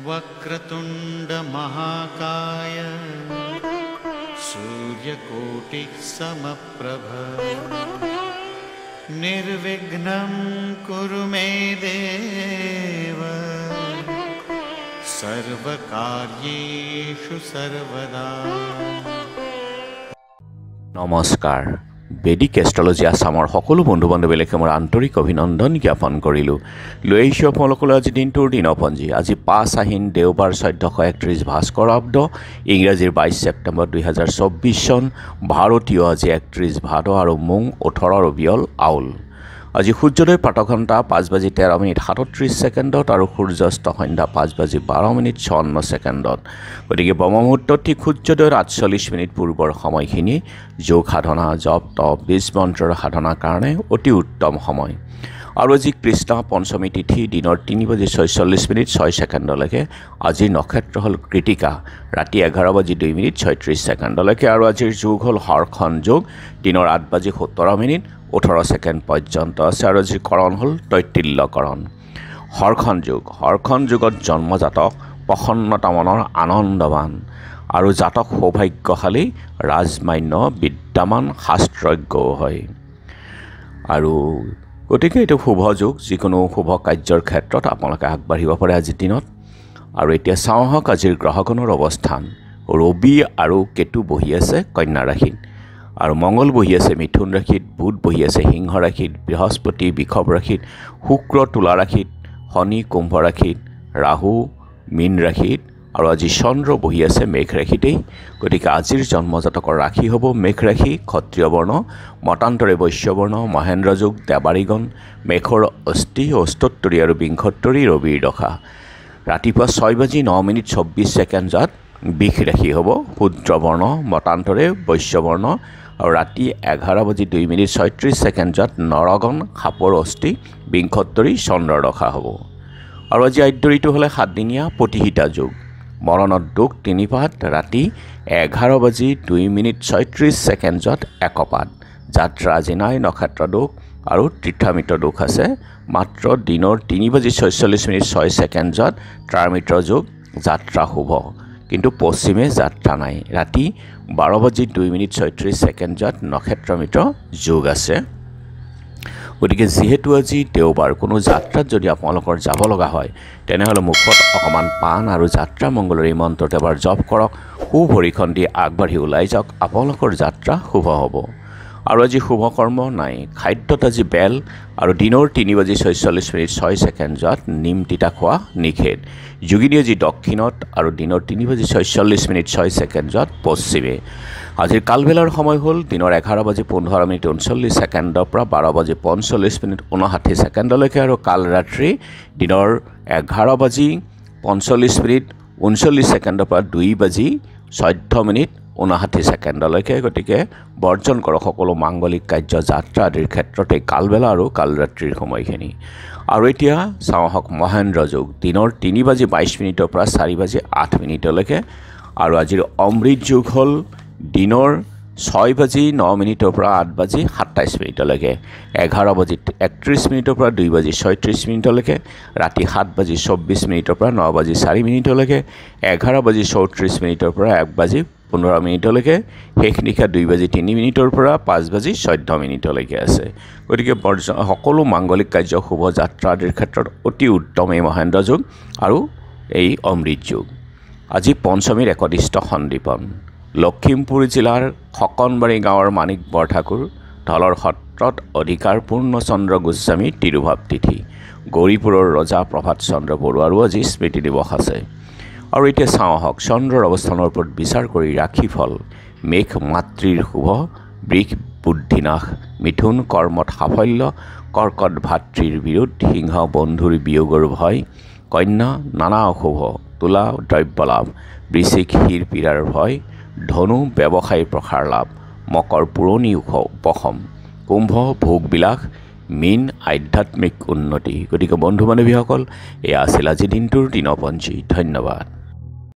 वक्रतुंड महाकाय सूर्यकोटि समप्रभ निर्विघ्नं कुरु मे देव सर्वकार्येषु सर्वदा। नमस्कार। বেদিক এষ্ট্ৰলজি আসামৰ সকলো বন্ধু বান্ধৱীলৈকে মোৰ আন্তৰিক অভিনন্দন জ্ঞাপন কৰিলোঁ। লৈ আহিছোঁ আপোনালোকলৈ আজি দিনটোৰ দিনপঞ্জী। আজি 5 আহিন দেওবাৰ 1431 ভাস্কৰ আব্দ, ইংৰাজীৰ 22 ছেপ্টেম্বৰ 2024 চন, ভাৰতীয় আজি 31 ভাদ আৰু মুং 18 ৰবিয়ল আউল। আজি সূৰ্যোদয় প্ৰাতঃঘণ্টা 5:13:37 আৰু সূৰ্যাস্ত সন্ধ্যা 5:12:54। গতিকে ব্ৰহ্মমুহূৰ্ত ঠিক সূৰ্যোদয়ৰ 48 মিনিট পূৰ্বৰ সময়খিনি যোগ সাধনা, জপ তপ, বীজ মন্ত্ৰৰ সাধনাৰ কাৰণে অতি উত্তম সময়। আৰু আজি কৃষ্ণ পঞ্চমী তিথি দিনৰ 3:46:06 আজিৰ নক্ষত্ৰ হ'ল কৃতিকা, ৰাতি 11:02:36 আৰু আজিৰ যোগ হ'ল হৰখন যোগ, দিনৰ 8:17:18 পৰ্যন্ত আছে। আৰু আজিৰ কৰণ হ'ল তৈতিল্যকৰণ। হৰখন যুগত জন্মজাতক প্ৰসন্নতা মনৰ আনন্দবান আৰু জাতক সৌভাগ্যশালী, ৰাজমান্য, বিদ্যামান, শাস্ত্ৰজ্ঞও হয়। আৰু গতিকে এইটো শুভ যুগ, যিকোনো শুভ কাৰ্যৰ ক্ষেত্ৰত আপোনালোকে আগবাঢ়িব পাৰে আজিৰ দিনত। আৰু এতিয়া চাওঁ আহক আজিৰ গ্ৰহগণৰ অৱস্থান। ৰবি আৰু কেতু বহি আছে কন্যা ৰাশিত, আৰু মঙ্গল বহি আছে মিথুন ৰাশিত, বুধ বহি আছে সিংহ ৰাশিত, বৃহস্পতি বৃষভ ৰাশিত, শুক্ৰ তুলা ৰাশিত, শনি কুম্ভ ৰাশিত, ৰাহু মীন ৰাশিত, আৰু আজি চন্দ্ৰ বহি আছে মেঘ ৰাশিতেই। গতিকে আজিৰ জন্মজাতকৰ ৰাশি হ'ব মেঘ ৰাশি, ক্ষত্ৰিয় বৰ্ণ, মতান্তৰে বৈশ্য বৰ্ণ, মহেন্দ্ৰ যোগ, দেৱাৰীগণ, মেঘৰ অষ্টি, অস্তোত্তৰী আৰু বিংশোত্তৰী ৰবিৰ দশা। ৰাতিপুৱা 6:09:24 বৃষ ৰাশি হ'ব, শূদ্ৰ বৰ্ণ, মতান্তৰে বৈশ্য বৰ্ণ, আৰু ৰাতি 11:02:36 নৰগণ, সাপৰ অস্থি, বিংশোত্তৰী চন্দ্ৰৰ দশা হ'ব। আৰু আজি আদ্যৰিটো হ'লে 7দিনীয়া প্ৰতিহিতা যোগ, মৰণত দুখ 3 পাত, ৰাতি 11:02:36 একপাত। যাত্ৰা আজি নাই, নক্ষত্ৰ দোষ আৰু তীৰ্থমিত্ৰ দোষ আছে। মাত্ৰ দিনৰ 3:46:06 ত্ৰামিত্ৰ যোগ, যাত্ৰা শুভ, কিন্তু পশ্চিমে যাত্ৰা নাই। ৰাতি 12:02:36 নক্ষত্ৰমিত্ৰ যোগ আছে। গতিকে যিহেতু আজি দেওবাৰ, কোনো যাত্ৰাত যদি আপোনালোকৰ যাব লগা হয় তেনেহ'লে মুখত অকণমান পাণ আৰু যাত্ৰা মংগলৰ এই মন্ত্ৰটো এবাৰ জপ কৰক, সুভৰিখন দি আগবাঢ়ি ওলাই যাওক, আপোনালোকৰ যাত্ৰা শুভ হ'ব। আৰু আজি শুভ কৰ্ম নাই। খাদ্যত আজি বেল, আৰু দিনৰ 3:46:06 নিম তিতা খোৱা নিষেধ। যোগিনী আজি দক্ষিণত, আৰু দিনৰ 3:46:06 পশ্চিমে। আজিৰ কালবেলাৰ সময় হ'ল দিনৰ 11:15:39 পৰা 12:45:59 আৰু কাল ৰাত্ৰি দিনৰ 11:45:39 পৰা 2:14:59। গতিকে বৰ্জন কৰক সকলো মাংগলিক কাৰ্য, যাত্ৰা আদিৰ ক্ষেত্ৰতে কালবেলা আৰু কাল ৰাত্ৰিৰ সময়খিনি। আৰু এতিয়া চাওঁ আহক মহেন্দ্ৰ যোগ, দিনৰ 3:22 পৰা 4:08 আৰু আজিৰ অমৃত যোগ হ'ল দিনৰ 6:09 পৰা 8:27 11:31 পৰা 2:36 ৰাতি 7:24 পৰা 9:04 11:34 পৰা 1:15 শেষ নিশা 2:03 পৰা 5:14 আছে। গতিকে সকলো মাংগলিক কাৰ্য, শুভ যাত্ৰা আদিৰ ক্ষেত্ৰত অতি উত্তম এই মহেন্দ্ৰ যোগ আৰু এই অমৃত যোগ। আজি পঞ্চমীৰ একদিষ্ট সন্দীপন। লখিমপুৰ জিলাৰ খকনবাৰী গাঁৱৰ মানিক বৰঠাকুৰ, ঢলৰ সত্ৰত অধিকাৰ পূৰ্ণচন্দ্ৰ গোস্বামী তিৰুভাৱ তিথি। গৌৰীপুৰৰ ৰজা প্ৰভাত চন্দ্ৰ বৰুৱাৰো আজি স্মৃতি দিৱস আছে। আৰু এতিয়া চাওঁ আহক চন্দ্ৰৰ অৱস্থানৰ ওপৰত বিচাৰ কৰি ৰাশিফল। মেঘ মাতৃৰ শুভ, বৃষ বুদ্ধিনাশ, মিথুন কৰ্মত সাফল্য, কৰ্কট ভাতৃৰ বিৰোধ, সিংহ বন্ধুৰ বিয়োগৰ ভয়, কন্যা নানা অশুভ, তুলা দ্ৰব্যলাভ, বৃশ্চিক শিৰ পীড়াৰ ভয়, ধনু ব্যৱসায়ী প্ৰসাৰ লাভ, মকৰ পুৰণি উপশম, কুম্ভ ভোগবিলাস, মীন আধ্যাত্মিক উন্নতি। গতিকে বন্ধু বান্ধৱীসকল, এয়া আছিল আজি দিনটোৰ দিনপঞ্জী। ধন্যবাদ।